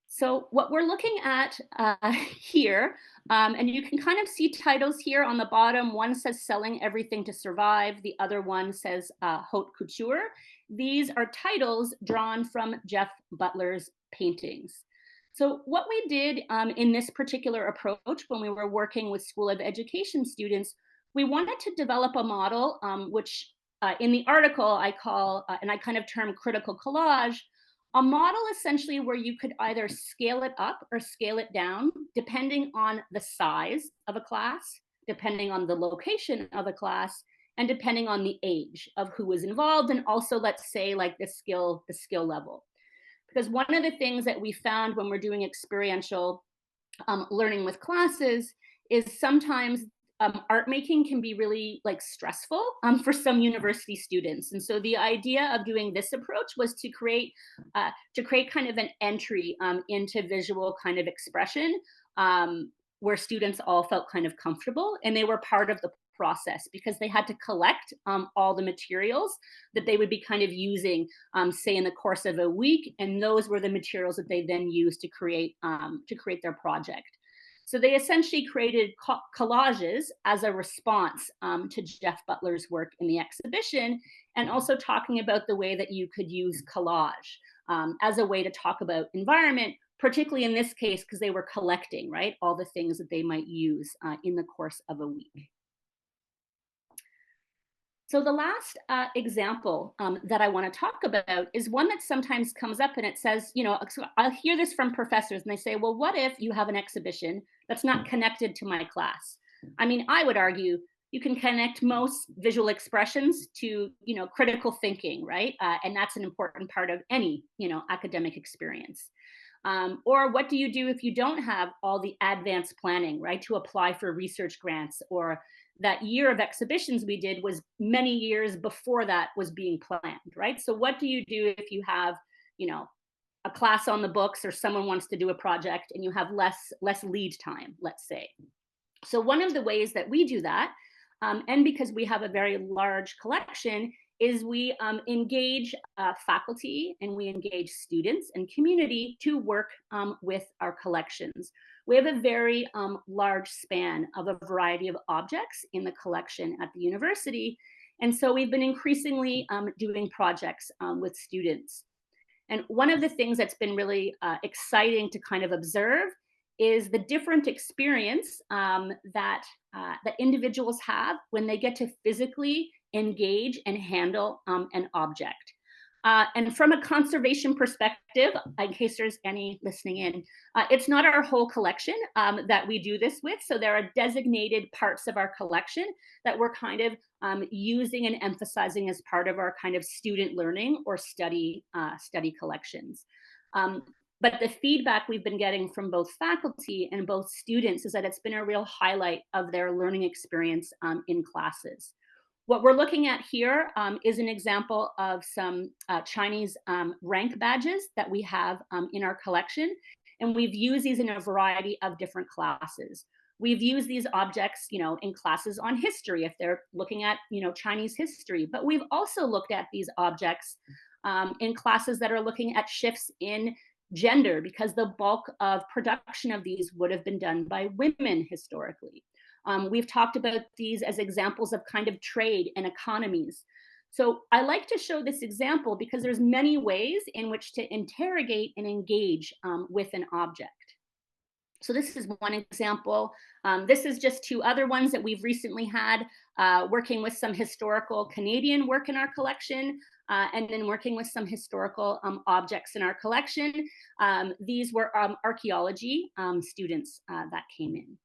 So what we're looking at here, and you can kind of see titles here on the bottom. One says Selling Everything to Survive. The other one says Haute Couture. These are titles drawn from Jeff Butler's paintings. So what we did in this particular approach when we were working with School of Education students, we wanted to develop a model which in the article I call, and I kind of term critical collage, a model essentially where you could either scale it up or scale it down, depending on the size of a class, depending on the location of a class, and depending on the age of who was involved, and also, let's say, like the skill level. Because one of the things that we found when we're doing experiential learning with classes is sometimes art making can be really like stressful for some university students. And so the idea of doing this approach was to create kind of an entry into visual kind of expression where students all felt kind of comfortable and they were part of the process because they had to collect all the materials that they would be kind of using, say in the course of a week. And those were the materials that they then used to create their project. So they essentially created collages as a response to Jeff Butler's work in the exhibition, and also talking about the way that you could use collage as a way to talk about environment, particularly in this case, because they were collecting, right, all the things that they might use in the course of a week. So the last example that I want to talk about is one that sometimes comes up and it says, you know, so I'll hear this from professors and they say, well, what if you have an exhibition that's not connected to my class? I mean, I would argue you can connect most visual expressions to, you know, critical thinking, right? And that's an important part of any, you know, academic experience. Or what do you do if you don't have all the advanced planning, right, to apply for research grants? Or that year of exhibitions we did was many years before that was being planned, right? So what do you do if you have, a class on the books, or someone wants to do a project and you have less lead time, let's say. So one of the ways that we do that, and because we have a very large collection, is we engage faculty and we engage students and community to work with our collections. We have a very large span of a variety of objects in the collection at the university. And so we've been increasingly doing projects with students. And one of the things that's been really exciting to kind of observe is the different experience that individuals have when they get to physically engage and handle an object. And from a conservation perspective, in case there's any listening in, it's not our whole collection that we do this with. So there are designated parts of our collection that we're kind of using and emphasizing as part of our kind of student learning or study collections. But the feedback we've been getting from both faculty and both students is that it's been a real highlight of their learning experience in classes. What we're looking at here is an example of some Chinese rank badges that we have in our collection. And we've used these in a variety of different classes. We've used these objects, in classes on history, if they're looking at, Chinese history. But we've also looked at these objects in classes that are looking at shifts in gender, because the bulk of production of these would have been done by women historically. We've talked about these as examples of kind of trade and economies. So I like to show this example because there's many ways in which to interrogate and engage with an object. So this is one example. This is just two other ones that we've recently had, working with some historical Canadian work in our collection, and then working with some historical objects in our collection. These were archaeology students that came in.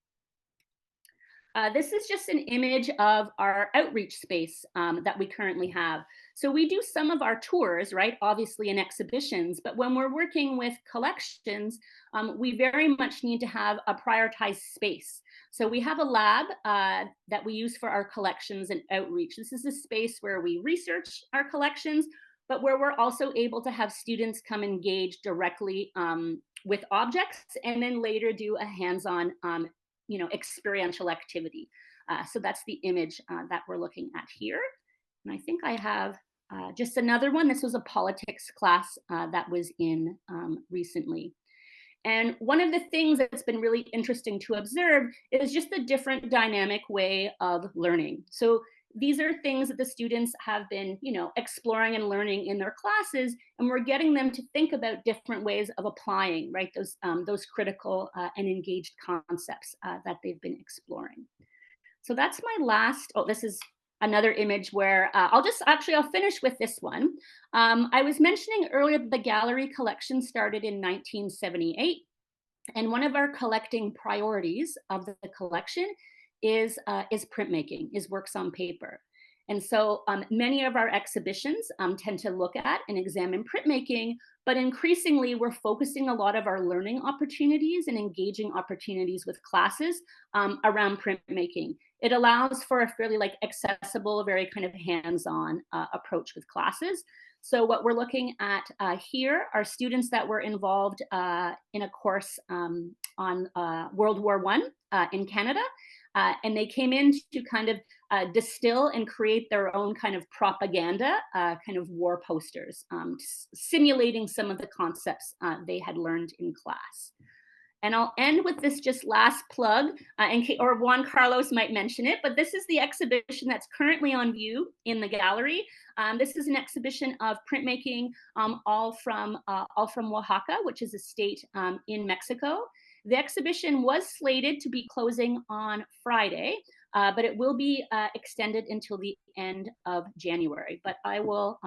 This is just an image of our outreach space that we currently have. So we do some of our tours, right, obviously in exhibitions, but when we're working with collections, we very much need to have a prioritized space. So we have a lab that we use for our collections and outreach. This is a space where we research our collections, but where we're also able to have students come engage directly with objects and then later do a hands-on experiential activity. So that's the image that we're looking at here. And I think I have just another one. This was a politics class that was in recently. And one of the things that's been really interesting to observe is just the different dynamic way of learning. So these are things that the students have been, exploring and learning in their classes, and we're getting them to think about different ways of applying, right, those critical and engaged concepts that they've been exploring. So that's my last. Oh, this is another image where I'll finish with this one. I was mentioning earlier that the gallery collection started in 1978, and one of our collecting priorities of the collection is printmaking, is works on paper. And so many of our exhibitions tend to look at and examine printmaking, but increasingly we're focusing a lot of our learning opportunities and engaging opportunities with classes around printmaking. It allows for a fairly accessible, very kind of hands-on approach with classes. So what we're looking at here are students that were involved in a course on World War I in Canada. And they came in to kind of distill and create their own kind of propaganda, kind of war posters, simulating some of the concepts they had learned in class. And I'll end with this just last plug, or Juan Carlos might mention it, but this is the exhibition that's currently on view in the gallery. This is an exhibition of printmaking all from Oaxaca, which is a state in Mexico. The exhibition was slated to be closing on Friday, but it will be extended until the end of January. But I will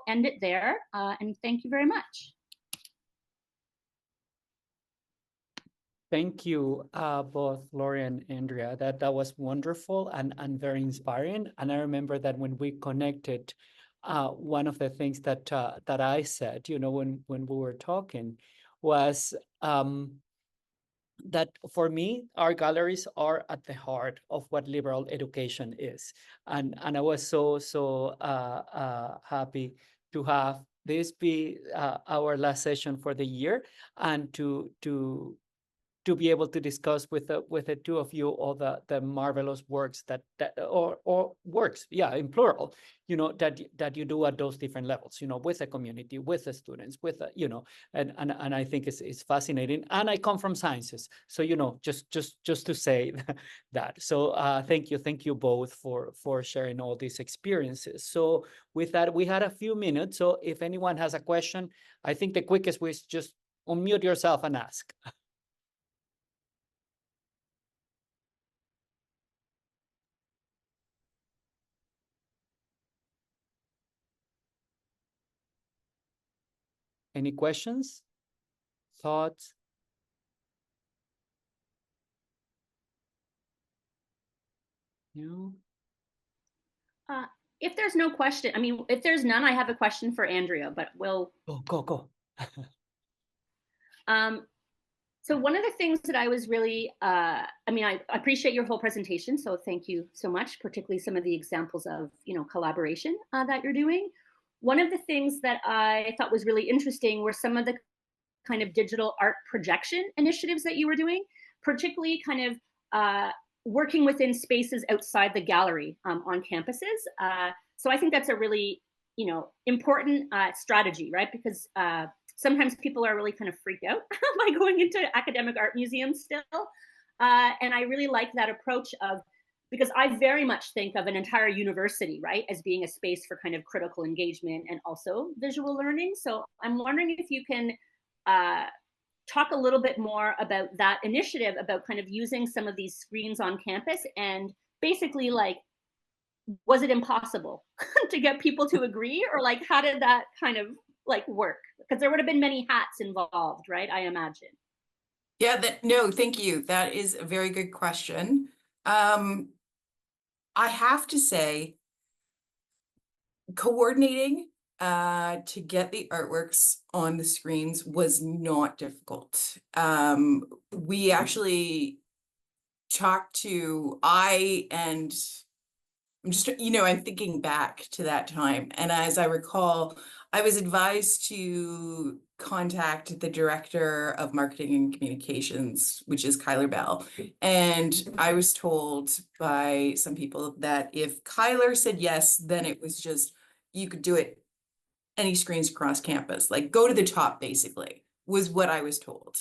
end it there, and thank you very much. Thank you, both Lori and Andrea. That was wonderful and very inspiring. And I remember that when we connected, one of the things that I said, when we were talking, was that for me, our galleries are at the heart of what liberal education is. And I was so happy to have this be our last session for the year, and to be able to discuss with the two of you all the marvelous works that or works, yeah, in plural, you know, that you do at those different levels, you know, with the community, with the students, with the, you know, and I think it's fascinating. And I come from sciences, so you know, just to say that. So thank you both for sharing all these experiences. So with that, we had a few minutes. So if anyone has a question, I think the quickest way is just unmute yourself and ask. Any questions, thoughts? No? If there's no question, I mean, if there's none, I have a question for Andrea, but we'll Go. So one of the things that I was really, I mean, I appreciate your whole presentation, so thank you so much, particularly some of the examples of, you know, collaboration that you're doing. One of the things that I thought was really interesting were some of the kind of digital art projection initiatives that you were doing, particularly kind of working within spaces outside the gallery on campuses. So I think that's a really, you know, important strategy, right? Because sometimes people are really kind of freaked out by going into academic art museums still. And I really like that approach of, because I very much think of an entire university, right, as being a space for kind of critical engagement and also visual learning. So I'm wondering if you can talk a little bit more about that initiative, about kind of using some of these screens on campus, and basically, like, was it impossible to get people to agree, or like how did that kind of like work? Because there would have been many hats involved, right? I imagine. Yeah, no, thank you. That is a very good question. I have to say, coordinating to get the artworks on the screens was not difficult. We actually talked to, I'm just, you know, I'm thinking back to that time. And as I recall, I was advised to contact the director of marketing and communications, which is Kyler Bell. And I was told by some people that if Kyler said yes, then it was just, you could do it any screens across campus, like go to the top, basically, was what I was told.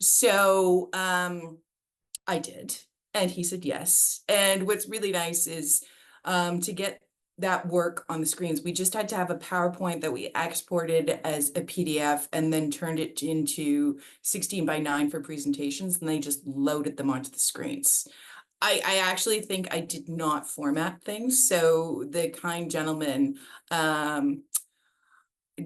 So I did. And he said yes. And what's really nice is to get that work on the screens, we just had to have a PowerPoint that we exported as a PDF and then turned it into 16:9 for presentations, and they just loaded them onto the screens. I actually think I did not format things. So the kind gentleman,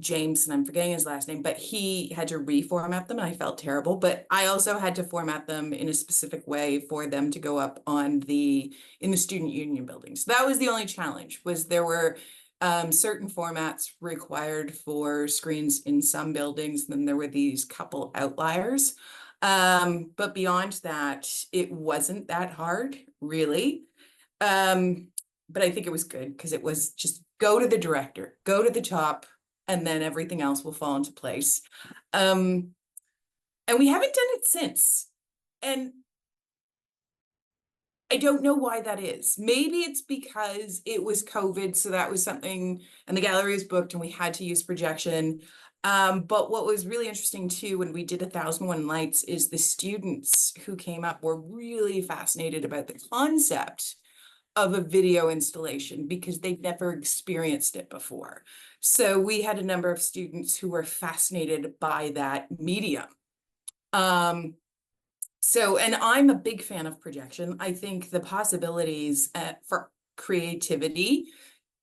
James, and I'm forgetting his last name, but he had to reformat them and I felt terrible, but I also had to format them in a specific way for them to go up on in the student union building. So that was the only challenge, was there were certain formats required for screens in some buildings, and then there were these couple outliers. But beyond that, it wasn't that hard, really. But I think it was good because it was just go to the director, go to the top, and then everything else will fall into place. And we haven't done it since. And I don't know why that is. Maybe it's because it was COVID, so that was something, and the gallery was booked and we had to use projection. But what was really interesting too, when we did 1001 Lights, is the students who came up were really fascinated about the concept of a video installation because they'd never experienced it before. So we had a number of students who were fascinated by that medium. And I'm a big fan of projection. I think the possibilities for creativity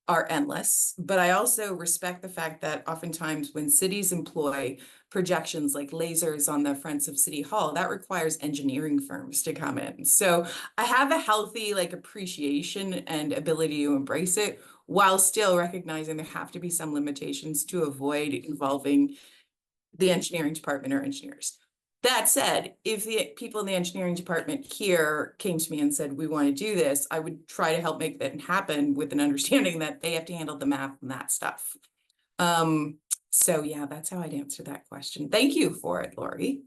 are endless, but I also respect the fact that oftentimes when cities employ projections like lasers on the fronts of City Hall, that requires engineering firms to come in. So I have a healthy like appreciation and ability to embrace it, while still recognizing there have to be some limitations to avoid involving the engineering department or engineers. That said, if the people in the engineering department here came to me and said, we want to do this, I would try to help make that happen with an understanding that they have to handle the math and that stuff. So yeah, that's how I'd answer that question. Thank you for it, Lori.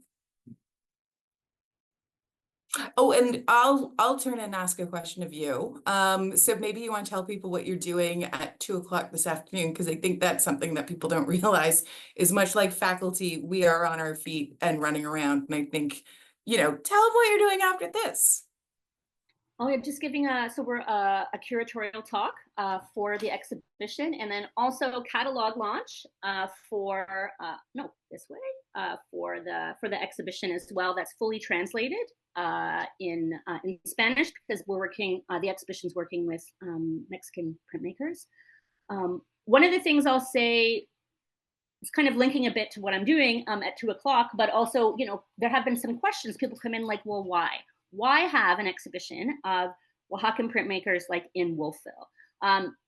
Oh, and I'll turn and ask a question of you. So maybe you want to tell people what you're doing at 2 o'clock this afternoon, because I think that's something that people don't realize is much like faculty, we are on our feet and running around. And I think, tell them what you're doing after this. Oh, yeah, just giving so we're a curatorial talk for the exhibition, and then also catalog launch for no, this way for the exhibition as well. That's fully translated in Spanish, because we're working. The exhibition's working with Mexican printmakers. One of the things I'll say, it's kind of linking a bit to what I'm doing at 2 o'clock, but also, there have been some questions. People come in like, well, why? Why have an exhibition of Oaxacan printmakers like in Wolfville?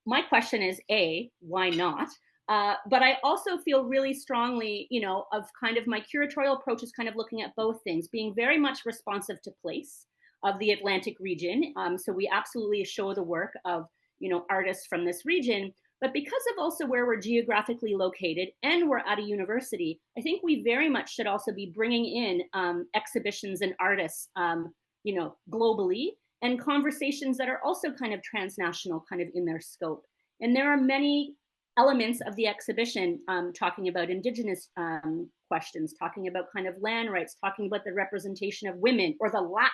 My question is, A, why not? But I also feel really strongly, of kind of my curatorial approach is kind of looking at both things, being very much responsive to place of the Atlantic region. So we absolutely show the work of, artists from this region. But because of also where we're geographically located and we're at a university, I think we very much should also be bringing in exhibitions and artists, globally, and conversations that are also kind of transnational, kind of in their scope. And there are many elements of the exhibition talking about Indigenous questions, talking about kind of land rights, talking about the representation of women or the lack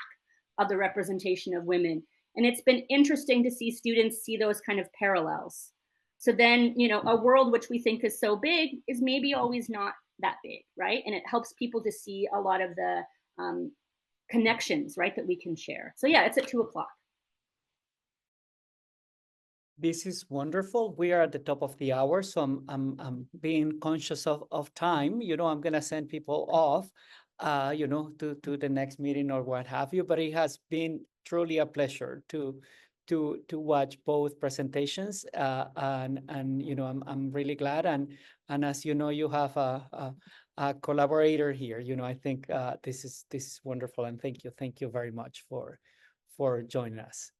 of the representation of women. And it's been interesting to see students see those kind of parallels. So then, a world which we think is so big is maybe always not that big, right? And it helps people to see a lot of the connections, right, that we can share. So yeah, it's at 2 o'clock. This is wonderful. We are at the top of the hour, so I'm being conscious of time. I'm gonna send people off, to the next meeting or what have you. But it has been truly a pleasure to watch both presentations, and I'm really glad. And as you know, you have a collaborator here. I think this is wonderful, and thank you very much for joining us.